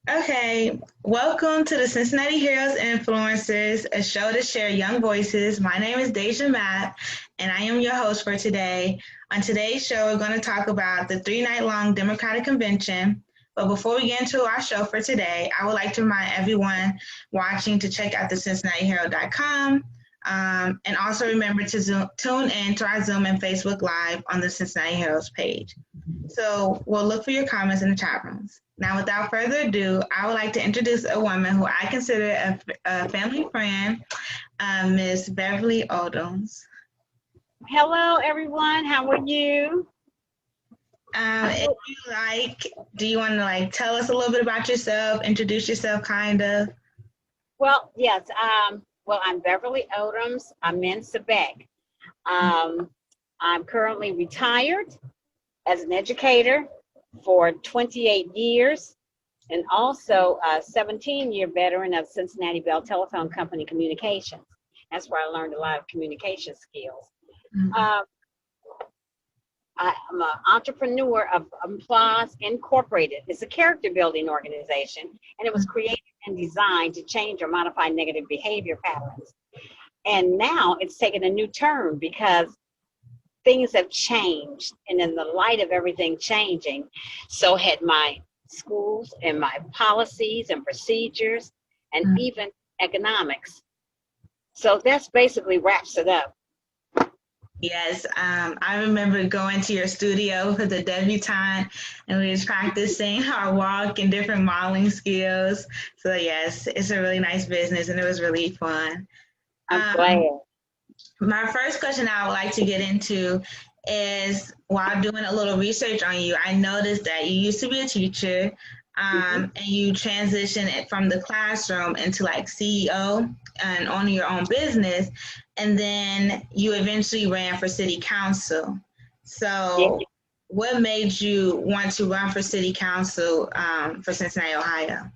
Okay, welcome to the Cincinnati Heroes Influencers, a show to share young voices. My name is Deja Mapp, and I am your host for today. On today's show, we're going to talk about the three-night-long Democratic Convention. But before we get into our show for today, I would like to remind everyone watching to check out the CincinnatiHerald.com. And also remember to tune in to our Zoom and Facebook Live on the Cincinnati Herald's page. So we'll look for your comments in the chat rooms. Now, without further ado, I would like to introduce a woman who I consider a family friend, Ms. Beverly Odoms. Hello, everyone. How are you? If you like, do you want to tell us a little bit about yourself, introduce yourself, kind of? Well, yes. I'm Beverly Odoms. I'm in Quebec. I'm currently retired as an educator for 28 years and also a 17-year veteran of Cincinnati Bell Telephone Company Communications. That's where I learned a lot of communication skills. I'm an entrepreneur of Applause Incorporated. It's a character building organization, and it was created and designed to change or modify negative behavior patterns. And now it's taken a new turn because things have changed, and in the light of everything changing, so had my schools and my policies and procedures and even economics. So that's basically wraps it up. Yes, I remember going to your studio for the debutante, and we was practicing our walk and different modeling skills. So yes, it's a really nice business, and it was really fun. I'm glad. My first question I would like to get into is, while doing a little research on you, I noticed that you used to be a teacher, and you transitioned from the classroom into CEO and owning your own business, and then you eventually ran for city council. So what made you want to run for city council for Cincinnati, Ohio?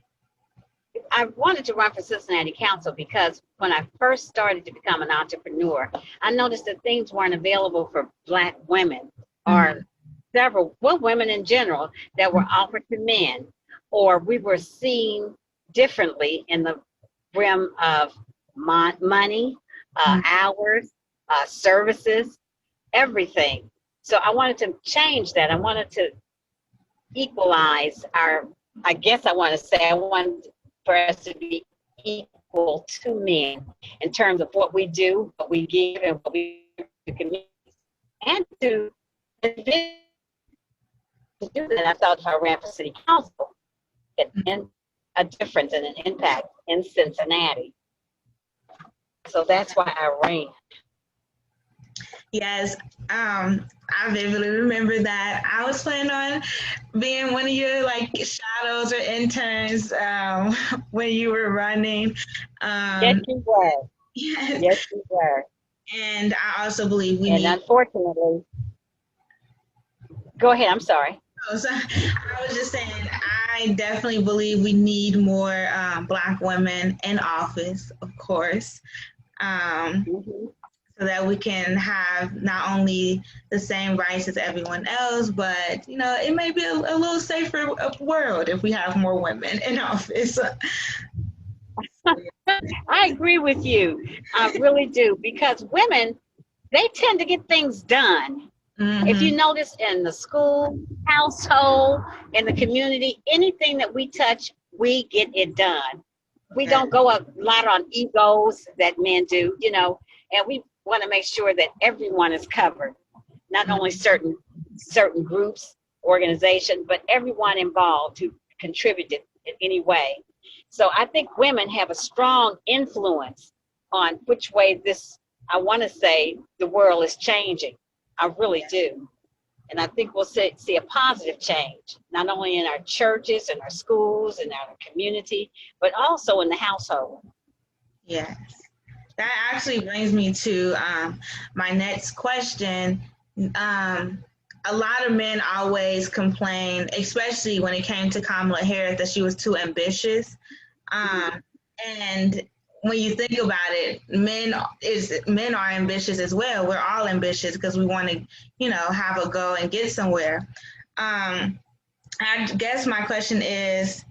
I wanted to run for Cincinnati Council because when I first started to become an entrepreneur, I noticed that things weren't available for Black women or several, women in general, that were offered to men, or we were seen differently in the realm of money, hours, services, everything. So I wanted to change that. I wanted to equalize I wanted for us to be equal to men in terms of what we do, what we give, and what we do to communities. And to do that, I thought if I ran for city council, it meant a difference and an impact in Cincinnati. So that's why I ran. Yes, I vividly remember that. I was planning on being one of your shadows or interns when you were running. Yes, you were. Yes. Yes, you were. And I also believe we need. Unfortunately, go ahead. I'm sorry. Oh, so I was just saying, I definitely believe we need more Black women in office, of course. So that we can have not only the same rights as everyone else, but it may be a little safer world if we have more women in office. I agree with you. I really do, because women, they tend to get things done. If you notice, in the school, household, in the community, anything that we touch, we get it done. We don't go a lot on egos that men do, and we want to make sure that everyone is covered, not only certain groups, organizations, but everyone involved who contributed in any way. So I think women have a strong influence on which way I want to say, the world is changing. I really do. And I think we'll see a positive change, not only in our churches and our schools and our community, but also in the household. Yes. That actually brings me to my next question. A lot of men always complain, especially when it came to Kamala Harris, that she was too ambitious. And when you think about it, men are ambitious as well. We're all ambitious because we want to, have a goal and get somewhere. I guess my question is,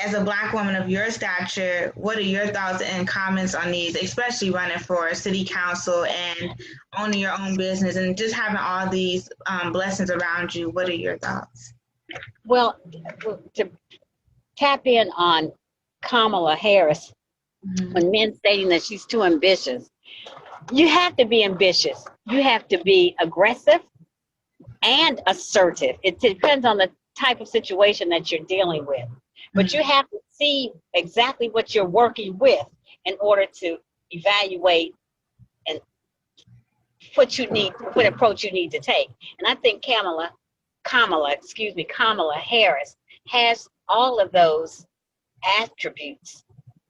as a Black woman of your stature, what are your thoughts and comments on these, especially running for city council and owning your own business and just having all these blessings around you? What are your thoughts? Well, to tap in on Kamala Harris, when men stating that she's too ambitious, you have to be ambitious. You have to be aggressive and assertive. It depends on the type of situation that you're dealing with. But you have to see exactly what you're working with in order to evaluate and what approach you need to take. And I think Kamala Harris has all of those attributes.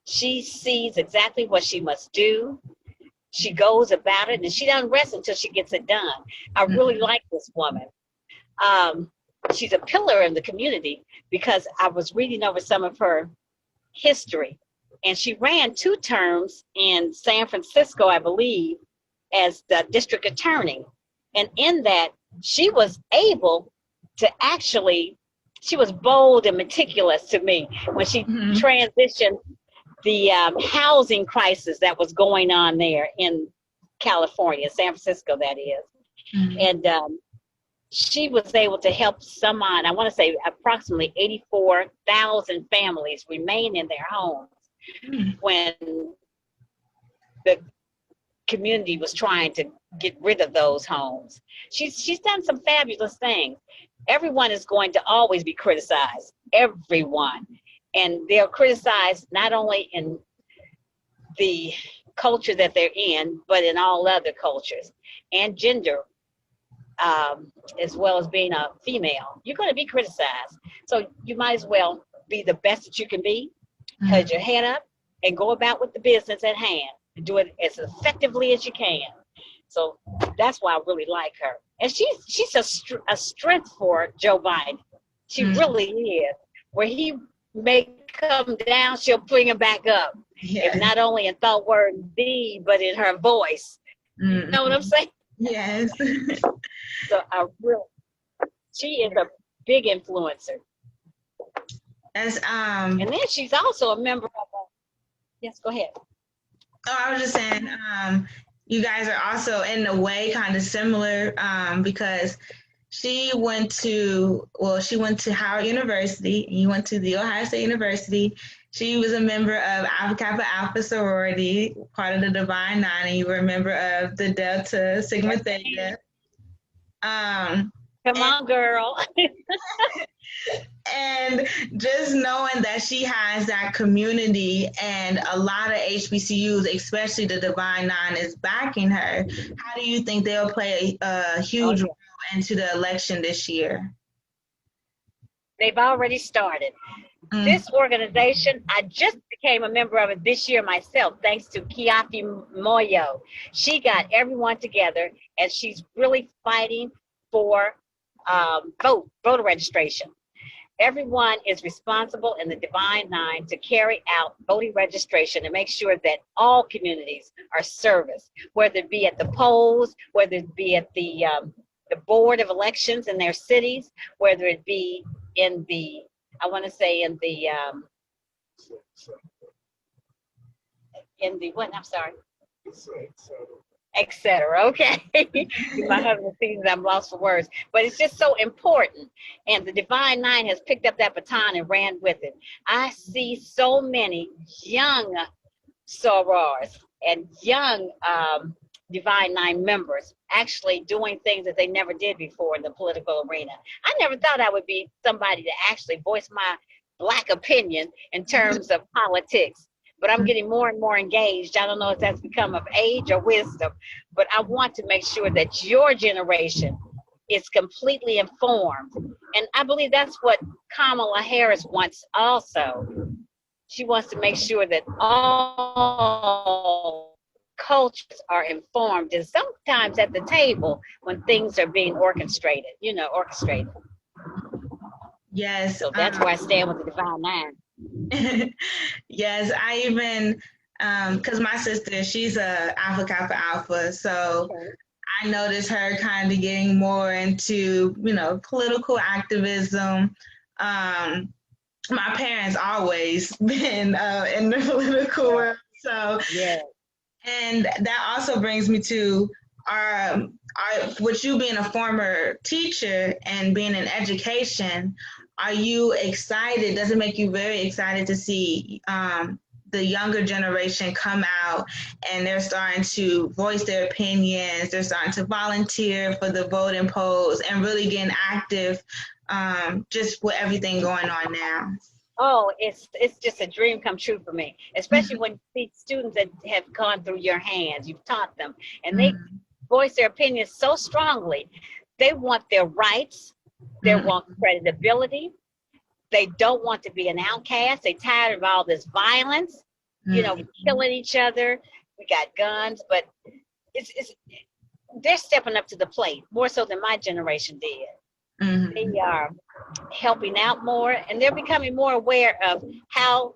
She sees exactly what she must do. She goes about it, and she doesn't rest until she gets it done. I really like this woman. She's a pillar in the community because I was reading over some of her history, and she ran 2 terms in San Francisco, I believe, as the district attorney. And in that, she was able to she was bold and meticulous to me when she transitioned the housing crisis that was going on there in California, San Francisco, that is. And she was able to help I want to say approximately 84,000 families remain in their homes when the community was trying to get rid of those homes. She's done some fabulous things. Everyone is going to always be criticized, everyone. And they're criticized not only in the culture that they're in, but in all other cultures and gender, as well as being a female. You're going to be criticized. So you might as well be the best that you can be, hold your head up, and go about with the business at hand. And do it as effectively as you can. So that's why I really like her. And she's a strength for Joe Biden. She really is. Where he may come down, she'll bring him back up. If not only in thought, word, and deed, but in her voice. You know what I'm saying? Yes. So she is a big influencer. And then she's also a member of yes, go ahead. Oh, I was just saying, you guys are also in a way kind of similar because she went to Howard University, and you went to the Ohio State University. She was a member of Alpha Kappa Alpha sorority, part of the Divine Nine, and you were a member of the Delta Sigma Theta. Come on, girl. And just knowing that she has that community and a lot of HBCUs, especially the Divine Nine, is backing her, how do you think they'll play a huge role into the election this year? They've already started. This organization, I just became a member of it this year myself, thanks to Kiafi Moyo. She got everyone together, and she's really fighting for voter registration. Everyone is responsible in the Divine Nine to carry out voting registration and make sure that all communities are serviced, whether it be at the polls, whether it be at the board of elections in their cities, whether it be in the, what? I'm sorry. Etc. Okay. My husband sees that I'm lost for words, but it's just so important. And the Divine Nine has picked up that baton and ran with it. I see so many young sorors and young Divine Nine members actually doing things that they never did before in the political arena. I never thought I would be somebody to actually voice my Black opinion in terms of politics. But I'm getting more and more engaged. I don't know if that's become of age or wisdom, but I want to make sure that your generation is completely informed. And I believe that's what Kamala Harris wants also. She wants to make sure that all cultures are informed, and sometimes at the table when things are being orchestrated. Yes. So that's where I stand with the Divine Nine. Yes, I even, because my sister, she's a Alpha Kappa Alpha, so I noticed her kind of getting more into, political activism, my parents always been in the political world. So, Yeah. and that also brings me to with you being a former teacher and being in education, are you excited? Does it make you very excited to see the younger generation come out and they're starting to voice their opinions, they're starting to volunteer for the voting polls and really getting active just with everything going on now? Oh, it's just a dream come true for me, especially when you see students that have gone through your hands. You've taught them, and they voice their opinions so strongly. They want their rights. They want credibility. They don't want to be an outcast. They're tired of all this violence, killing each other. We got guns, but it's they're stepping up to the plate more so than my generation did. They are helping out more, and they're becoming more aware of how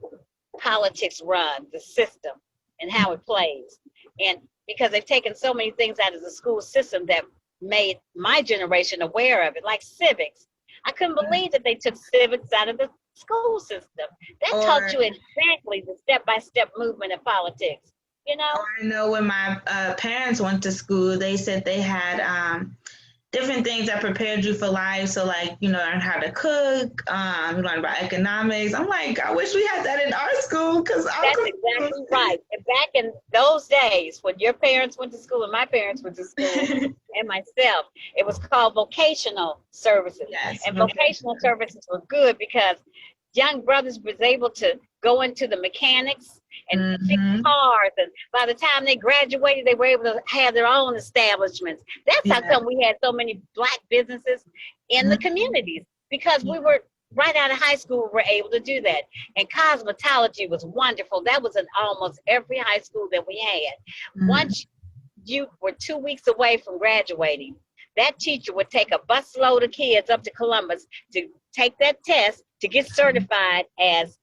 politics run, the system, and how it plays. And because they've taken so many things out of the school system that made my generation aware of it, like civics. I couldn't believe that they took civics out of the school system. That taught you exactly the step-by-step movement of politics, I know when my parents went to school, they said they had different things that prepared you for life. So like, learn how to cook, you learn about economics. I'm like, I wish we had that in our school because that's exactly right. And back in those days when your parents went to school and my parents went to school and myself, it was called vocational services. Yes, and vocational services were good because young brothers was able to go into the mechanics and fix cars, and by the time they graduated, they were able to have their own establishments. That's how come we had so many Black businesses in the communities, because we were right out of high school, we were able to do that. And cosmetology was wonderful. That was in almost every high school that we had. Once you were 2 weeks away from graduating, that teacher would take a busload of kids up to Columbus to take that test to get certified as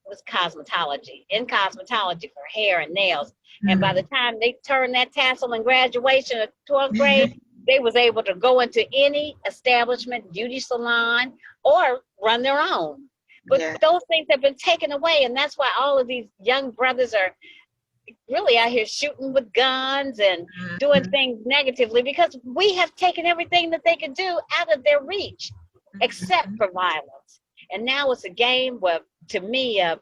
was cosmetology, for hair and nails. And by the time they turned that tassel in graduation of 12th grade, they was able to go into any establishment, beauty salon, or run their own. But those things have been taken away, and that's why all of these young brothers are really out here shooting with guns and doing things negatively, because we have taken everything that they could do out of their reach, except for violence. And now it's a game to me, of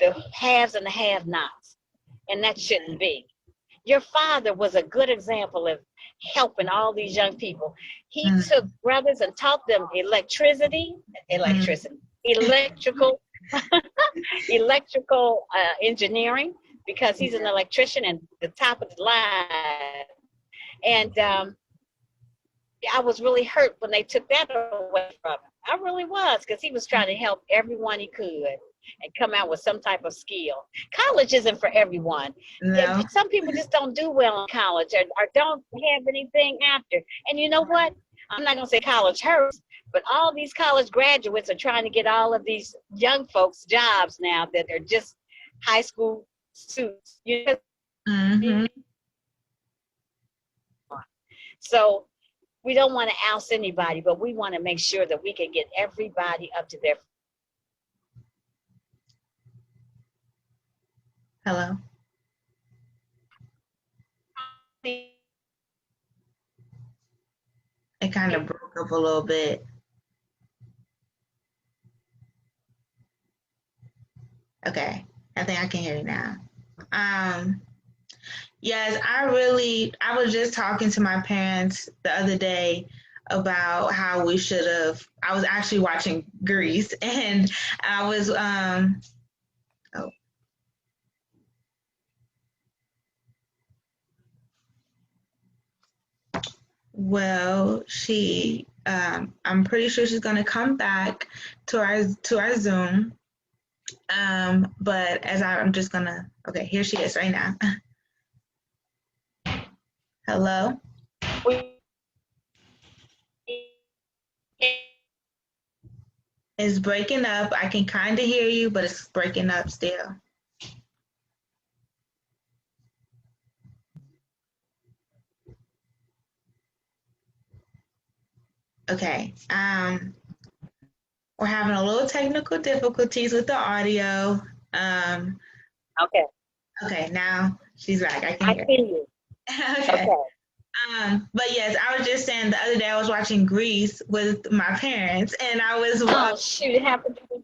the haves and the have-nots, and that shouldn't be. Your father was a good example of helping all these young people. He took brothers and taught them electrical engineering, because he's an electrician and the top of the line. And I was really hurt when they took that away from him. I really was, because he was trying to help everyone he could and come out with some type of skill. College isn't for everyone. No. Some people just don't do well in college, or don't have anything after. And you know what? I'm not going to say college hurts, but all these college graduates are trying to get all of these young folks jobs now that are just high school students. So we don't want to oust anybody, but we want to make sure that we can get everybody up to their. Hello. It kind of broke up a little bit. Okay, I think I can hear you now. Yes, I was just talking to my parents the other day about how we should have. I was actually watching Grease, and I was, well, I'm pretty sure she's gonna come back to our Zoom. But I'm just gonna, okay, here she is right now. Hello? It's breaking up. I can kind of hear you, but it's breaking up still. Okay. We're having a little technical difficulties with the audio. Um, Okay. okay, now she's back. I can I hear. see you. Okay. Okay. But yes, I was just saying the other day I was watching Grease with my parents, and I was Oh shoot! It happened to me.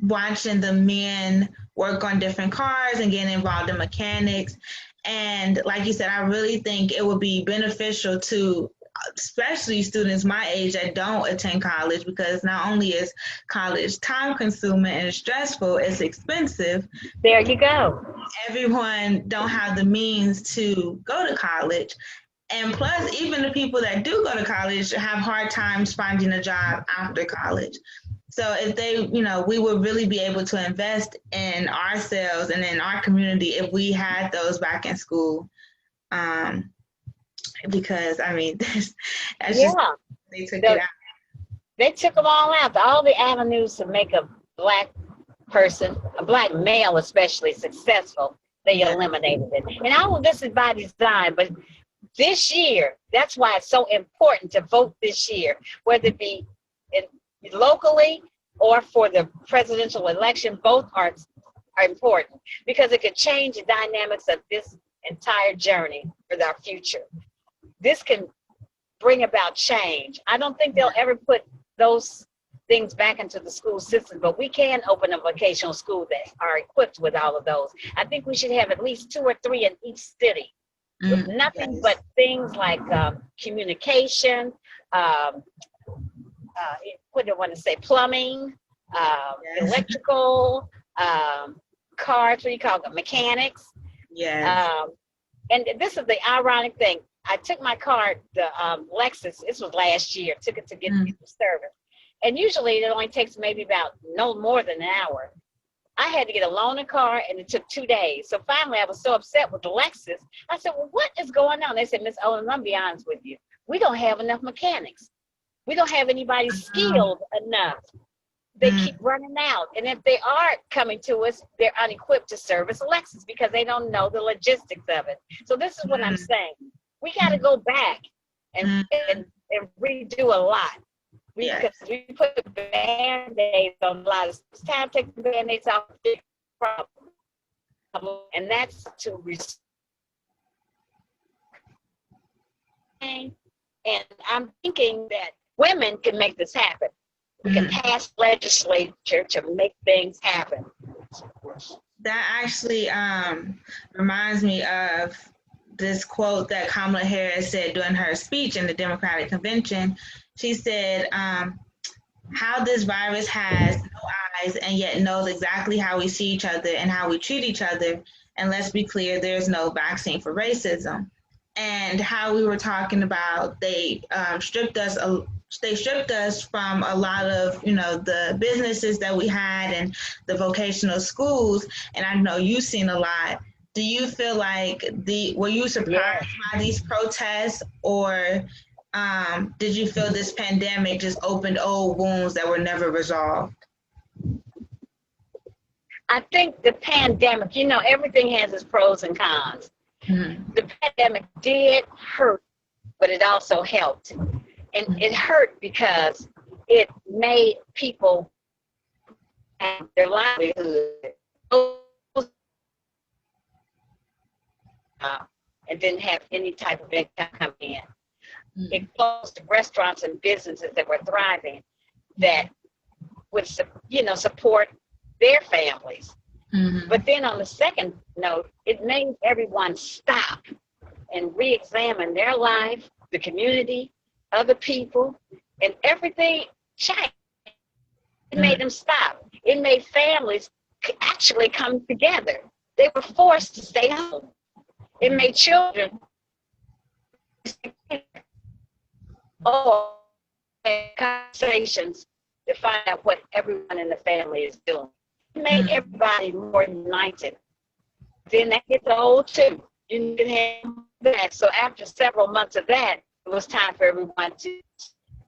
watching the men work on different cars and getting involved in mechanics. And like you said, I really think it would be beneficial to especially students my age that don't attend college, because not only is college time consuming and stressful, it's expensive. There you go. Everyone don't have the means to go to college. And plus, even the people that do go to college have hard times finding a job after college. So if they, we would really be able to invest in ourselves and in our community if we had those back in school. Because I mean, that's just Yeah. they took it out. They took them all out. All the avenues to make a black person, a black male especially, successful, they eliminated it. And all of this is by design, but this year, that's why it's so important to vote this year, whether it be locally or for the presidential election. Both are important because it could change the dynamics of this entire journey for our future. This can bring about change. I don't think they'll ever put those things back into the school system, but we can open a vocational school that are equipped with all of those. I think we should have at least 2 or 3 in each city with nothing but things like communication, what do I want to say, plumbing, electrical, cars, what do you call them, mechanics. And this is the ironic thing. I took my car, the Lexus, this was last year, took it to get the service. And usually it only takes maybe about no more than an hour. I had to get a loaner car and it took 2 days. So finally I was so upset with the Lexus. I said, well, what is going on? They said, Miss Owen, I'm be honest with you. We don't have enough mechanics. We don't have anybody skilled enough. They keep running out. And if they are coming to us, they're unequipped to service a Lexus because they don't know the logistics of it. So this is what I'm saying. We got to go back and redo a lot. Because we put Band-Aids on a lot of it's time to take the Band-Aids off the big problem. And that's to and I'm thinking that women can make this happen. We can pass legislature to make things happen. That actually reminds me of this quote that Kamala Harris said during her speech in the Democratic Convention. She said, how this virus has no eyes and yet knows exactly how we see each other and how we treat each other. And let's be clear, there's no vaccine for racism. And how we were talking about they stripped us from a lot of, the businesses that we had and the vocational schools. And I know you've seen a lot. Do you feel like were you surprised by these protests, or did you feel this pandemic just opened old wounds that were never resolved? I think the pandemic, everything has its pros and cons. The pandemic did hurt, but it also helped. And it hurt because it made people and their livelihood and didn't have any type of income coming in. It closed restaurants and businesses that were thriving that would, support their families. But then on the second note, it made everyone stop and re-examine their life, the community, other people, and everything changed. It made them stop. It made families actually come together. They were forced to stay home. It made children conversations to find out what everyone in the family is doing. It made everybody more united. Then that gets old too. You can have that. So after several months of that, it was time for everyone to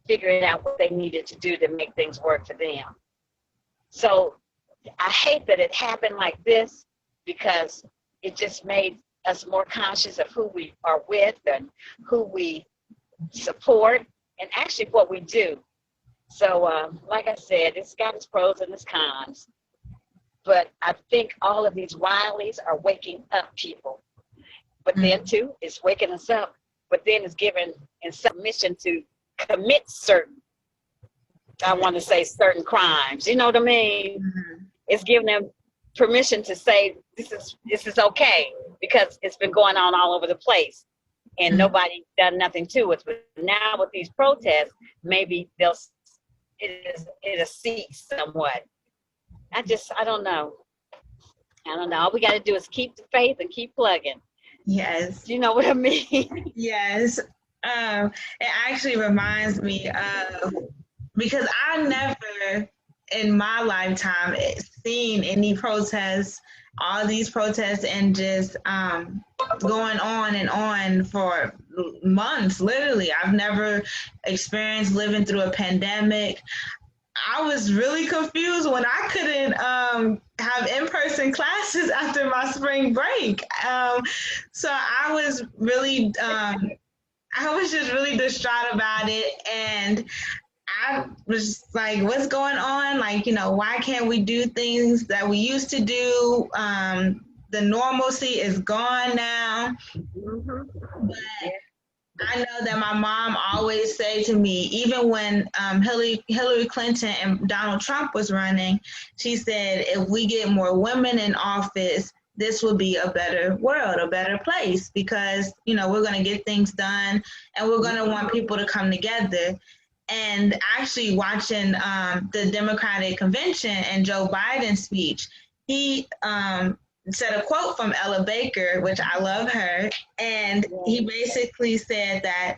figure out what they needed to do to make things work for them. So I hate that it happened like this because it just made us more conscious of who we are with and who we support, and actually what we do. So, like I said, it's got its pros and its cons. But I think all of these Wileys are waking up people. But then, too, it's waking us up. But then it's giving in submission to commit certain, I want to say certain crimes. You know what I mean? Mm-hmm. It's giving them permission to say this is okay because it's been going on all over the place and nobody done nothing to it. But now with these protests, maybe it'll cease somewhat. I don't know. All we got to do is keep the faith and keep plugging. Yes. You know what I mean? Yes. It actually reminds me of, because I never in my lifetime seen any protests, all these protests, and just going on and on for months, literally. I've never experienced living through a pandemic. I was really confused when I couldn't have in-person classes after my spring break. So I was really, I was just really distraught about it. And I was like, what's going on? Like, why can't we do things that we used to do? The normalcy is gone now. But I know that my mom always said to me, even when Hillary Clinton and Donald Trump was running, she said, if we get more women in office, this will be a better world, a better place, because, we're going to get things done and we're going to want people to come together. And actually watching the Democratic convention and Joe Biden's speech, he said a quote from Ella Baker, which I love her, and he basically said that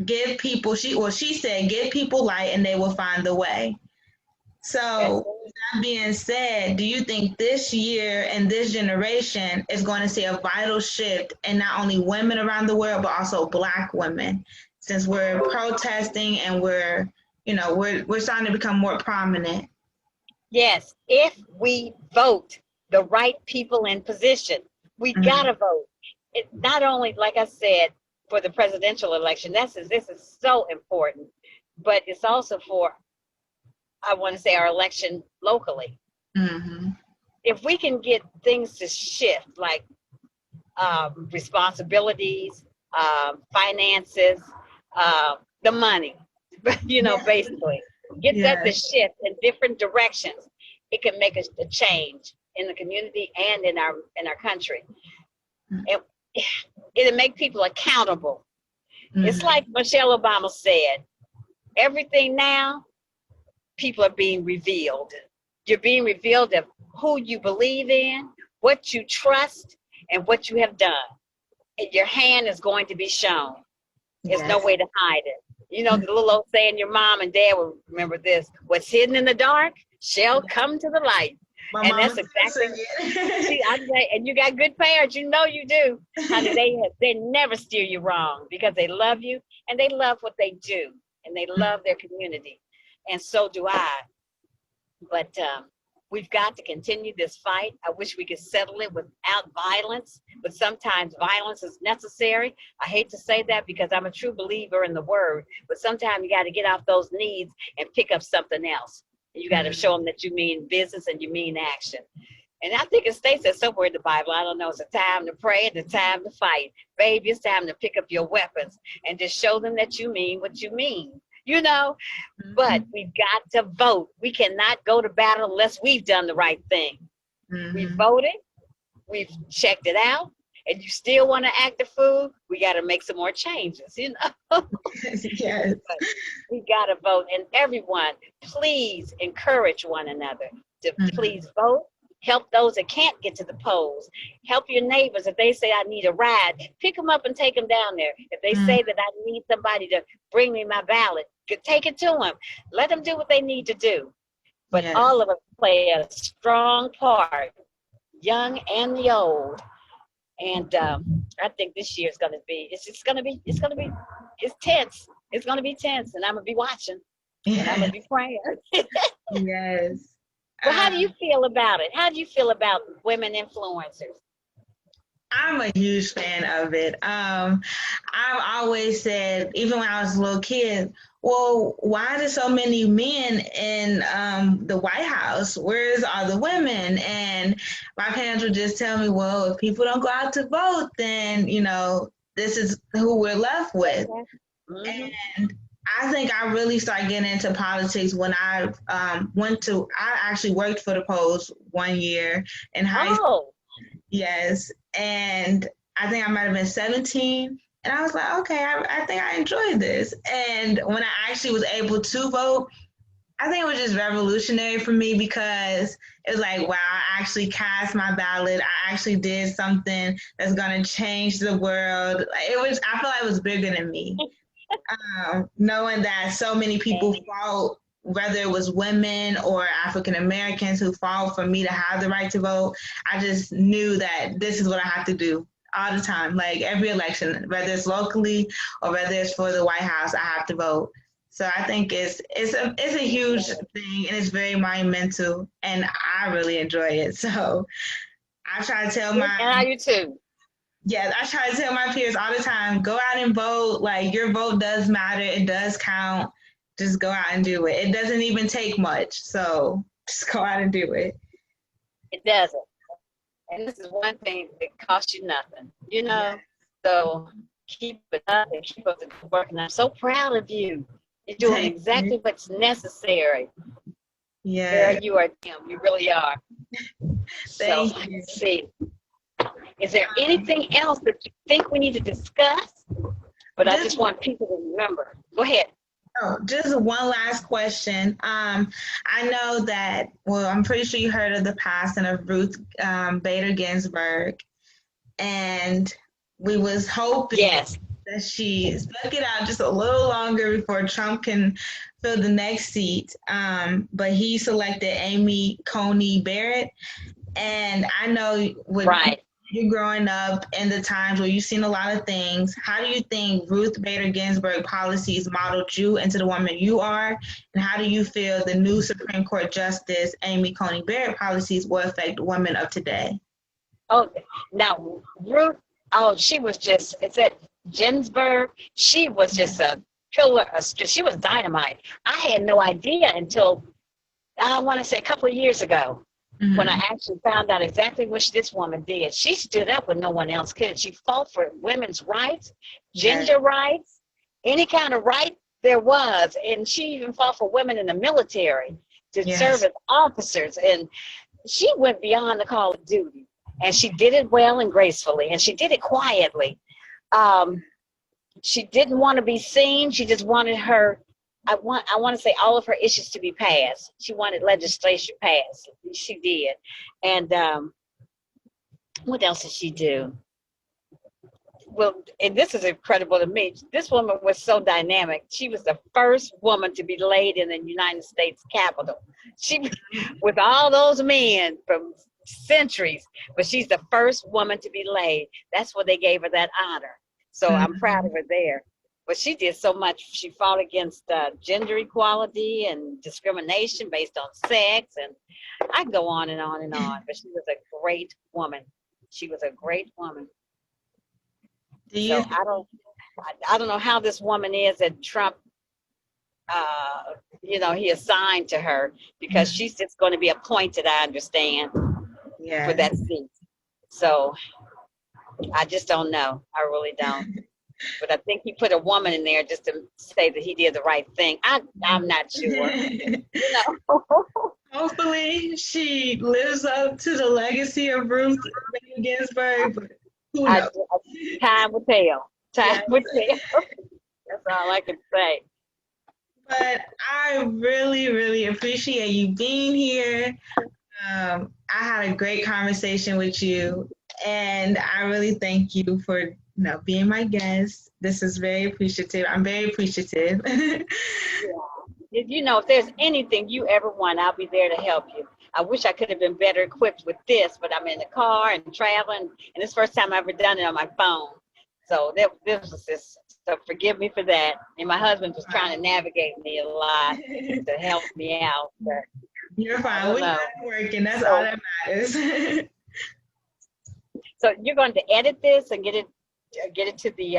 she said, give people light and they will find the way. So that being said, do you think this year and this generation is going to see a vital shift in not only women around the world, but also Black women, since we're protesting and we're starting to become more prominent? Yes, if we vote the right people in position, we gotta vote. It not only, like I said, for the presidential election, this is so important, but it's also for, I want to say, our election locally. If we can get things to shift, like responsibilities, finances, the money, basically get that to shift in different directions, it can make a change in the community and in our country. It'll make people accountable. It's like Michelle Obama said, everything now, people are being revealed. You're being revealed of who you believe in, what you trust, and what you have done. And your hand is going to be shown. There's no way to hide it. The little old saying, your mom and dad will remember this: what's hidden in the dark shall come to the light. And that's exactly it. And you got good parents, you do. Honey, they never steer you wrong because they love you and they love what they do and they love their community. And so do I. But we've got to continue this fight. I wish we could settle it without violence, but sometimes violence is necessary. I hate to say that because I'm a true believer in the word, but sometimes you got to get off those knees and pick up something else. You got to show them that you mean business and you mean action. And I think it states that somewhere in the Bible. I don't know. It's a time to pray and a time to fight. Baby, it's time to pick up your weapons and just show them that you mean what you mean. But we've got to vote. We cannot go to battle unless we've done the right thing. We voted, we've checked it out, and you still want to act the fool, we got to make some more changes, Yes. But we got to vote. And everyone, please encourage one another to please vote. Help those that can't get to the polls. Help your neighbors. If they say, I need a ride, pick them up and take them down there. If they say that I need somebody to bring me my ballot, take it to them. Let them do what they need to do. But all of us play a strong part, young and the old. And I think this year is going to be, it's tense. It's going to be tense, and I'm going to be watching. And I'm going to be praying. Yes. Well, how do you feel about it? How do you feel about women influencers? I'm a huge fan of it. I've always said, even when I was a little kid, well, why do so many men in the White House? Where's all the women? And my parents would just tell me, well, if people don't go out to vote, then, this is who we're left with. Mm-hmm. And I think I really started getting into politics when I I actually worked for the polls 1 year in high school. Oh, Yes. And I think I might have been 17. And I was like, okay, I think I enjoyed this. And when I actually was able to vote, I think it was just revolutionary for me because it was like, wow, I actually cast my ballot. I actually did something that's going to change the world. I feel like it was bigger than me. Knowing that so many people fought, whether it was women or African Americans who fought for me to have the right to vote, I just knew that this is what I have to do all the time. Like every election, whether it's locally or whether it's for the White House, I have to vote. So I think it's a huge thing and it's very monumental, and I really enjoy it. So I try to tell and I do too. Yes, I try to tell my peers all the time, go out and vote. Like your vote does matter. It does count. Just go out and do it. It doesn't even take much. So just go out and do it. It doesn't. And this is one thing that costs you nothing, Yeah. So keep it up and keep up the good work. And I'm so proud of you. You're doing exactly what's necessary. Yeah. Girl, you are damn. You really are. Thank you. Let's see. Is there anything else that you think we need to discuss? But I just want people to remember. Go ahead. Oh, just one last question. I know that, well, I'm pretty sure you heard of the passing of Ruth Bader Ginsburg, and we was hoping that she stuck it out just a little longer before Trump can fill the next seat. But he selected Amy Coney Barrett, and I know with you growing up in the times where you've seen a lot of things, how do you think Ruth Bader Ginsburg policies modeled you into the woman you are? And how do you feel the new Supreme Court Justice Amy Coney Barrett policies will affect women of today? Oh, now Ruth, she was just, it's at Ginsburg, she was just a killer, she was dynamite. I had no idea until, I want to say a couple of years ago. Mm-hmm. When I actually found out exactly what this woman did. She stood up when no one else could. She fought for women's rights, gender rights, any kind of right there was. And she even fought for women in the military to serve as officers. And she went beyond the call of duty. And she did it well and gracefully. And she did it quietly. She didn't want to be seen. She just wanted I want to say all of her issues to be passed. She wanted legislation passed. She did. And what else did she do? Well, and this is incredible to me. This woman was so dynamic. She was the first woman to be laid in the United States Capitol. She, with all those men from centuries, but she's the first woman to be laid. That's what they gave her that honor. So I'm proud of her there. But she did so much. She fought against gender equality and discrimination based on sex. And I can go on and on and on. But she was a great woman. She was a great woman. So I don't know how this woman is that Trump, he assigned to her, because she's just going to be appointed, I understand, for that seat. So I just don't know. I really don't. But I think he put a woman in there just to say that he did the right thing. I'm not sure. Hopefully she lives up to the legacy of Ruth Bader Ginsburg. But who knows? Time will tell. Time will tell. That's all I can say. But I really, really appreciate you being here. I had a great conversation with you, and I really thank you for being my guest. This is very appreciative. I'm very appreciative. If there's anything you ever want, I'll be there to help you. I wish I could have been better equipped with this, but I'm in the car and traveling, and it's the first time I've ever done it on my phone. So this was just, so forgive me for that. And my husband was trying to navigate me a lot to help me out. But you're fine. We're working. That's all that matters. So you're going to edit this and get it to the